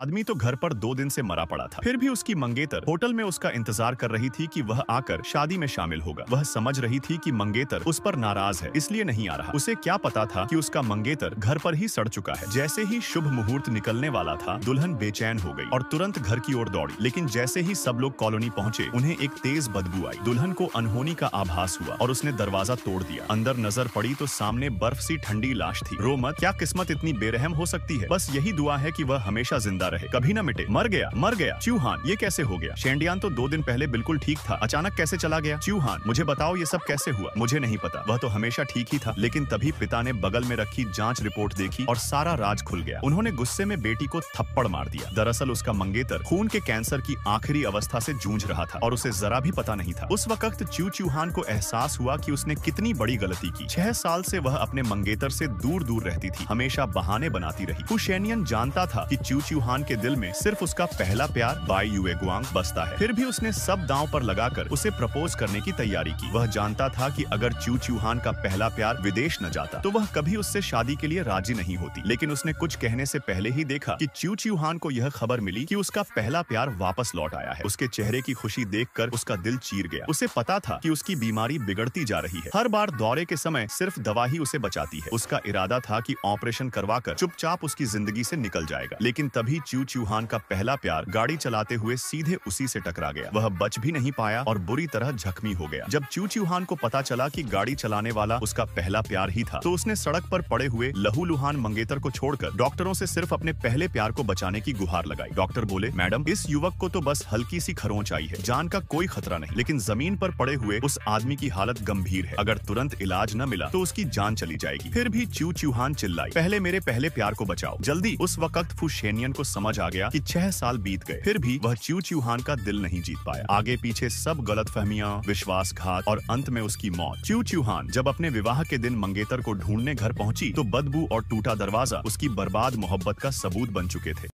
आदमी तो घर पर 2 दिन से मरा पड़ा था। फिर भी उसकी मंगेतर होटल में उसका इंतजार कर रही थी कि वह आकर शादी में शामिल होगा। वह समझ रही थी कि मंगेतर उस पर नाराज है, इसलिए नहीं आ रहा। उसे क्या पता था कि उसका मंगेतर घर पर ही सड़ चुका है। जैसे ही शुभ मुहूर्त निकलने वाला था, दुल्हन बेचैन हो गई और तुरंत घर की ओर दौड़ी। लेकिन जैसे ही सब लोग कॉलोनी पहुंचे, उन्हें एक तेज बदबू आई। दुल्हन को अनहोनी का आभास हुआ और उसने दरवाजा तोड़ दिया। अंदर नजर पड़ी तो सामने बर्फ सी ठंडी लाश थी। रो मत, क्या किस्मत इतनी बेरहम हो सकती है। बस यही दुआ है कि वह हमेशा जिंदा रहे, कभी न मिटे। मर गया। चूहान, ये कैसे हो गया? शेंडियान तो 2 दिन पहले बिल्कुल ठीक था, अचानक कैसे चला गया? चूहान, मुझे बताओ ये सब कैसे हुआ? मुझे नहीं पता, वह तो हमेशा ठीक ही था। लेकिन तभी पिता ने बगल में रखी जांच रिपोर्ट देखी और सारा राज खुल गया। उन्होंने गुस्से में बेटी को थप्पड़ मार दिया। दरअसल उसका मंगेतर खून के कैंसर की आखिरी अवस्था से जूझ रहा था और उसे जरा भी पता नहीं था। उस वक्त चूहान को एहसास हुआ कि उसने कितनी बड़ी गलती की। 6 साल से वह अपने मंगेतर से दूर दूर रहती थी, हमेशा बहाने बनाती रही। फू शेनियन जानता था कि चूहान के दिल में सिर्फ उसका पहला प्यार बाई युएगुआंग बसता है। फिर भी उसने सब दांव पर लगाकर उसे प्रपोज करने की तैयारी की। वह जानता था कि अगर चूहान का पहला प्यार विदेश न जाता तो वह कभी उससे शादी के लिए राजी नहीं होती। लेकिन उसने कुछ कहने से पहले ही देखा कि चूहान को यह खबर मिली कि उसका पहला प्यार वापस लौट आया है। उसके चेहरे की खुशी देखकर उसका दिल चीर गया। उसे पता था कि उसकी बीमारी बिगड़ती जा रही है। हर बार दौरे के समय सिर्फ दवा ही उसे बचाती है। उसका इरादा था कि ऑपरेशन करवाकर चुपचाप उसकी जिंदगी से निकल जाएगा। लेकिन तभी चूहान का पहला प्यार गाड़ी चलाते हुए सीधे उसी से टकरा गया। वह बच भी नहीं पाया और बुरी तरह जख्मी हो गया। जब चूहान को पता चला कि गाड़ी चलाने वाला उसका पहला प्यार ही था, तो उसने सड़क पर पड़े हुए लहूलुहान मंगेतर को छोड़कर डॉक्टरों से सिर्फ अपने पहले प्यार को बचाने की गुहार लगाई। डॉक्टर बोले, मैडम, इस युवक को तो बस हल्की सी खरोंच आई है, जान का कोई खतरा नहीं। लेकिन जमीन पर पड़े हुए उस आदमी की हालत गंभीर है, अगर तुरंत इलाज न मिला तो उसकी जान चली जाएगी। फिर भी चूहान चिल्लाई, पहले मेरे पहले प्यार को बचाओ, जल्दी। उस वक्त फू शेनियन को समझ आ गया कि 6 साल बीत गए, फिर भी वह चूहान का दिल नहीं जीत पाया। आगे पीछे सब गलतफहमियां, विश्वासघात और अंत में उसकी मौत। चूहान जब अपने विवाह के दिन मंगेतर को ढूंढने घर पहुंची तो बदबू और टूटा दरवाजा उसकी बर्बाद मोहब्बत का सबूत बन चुके थे।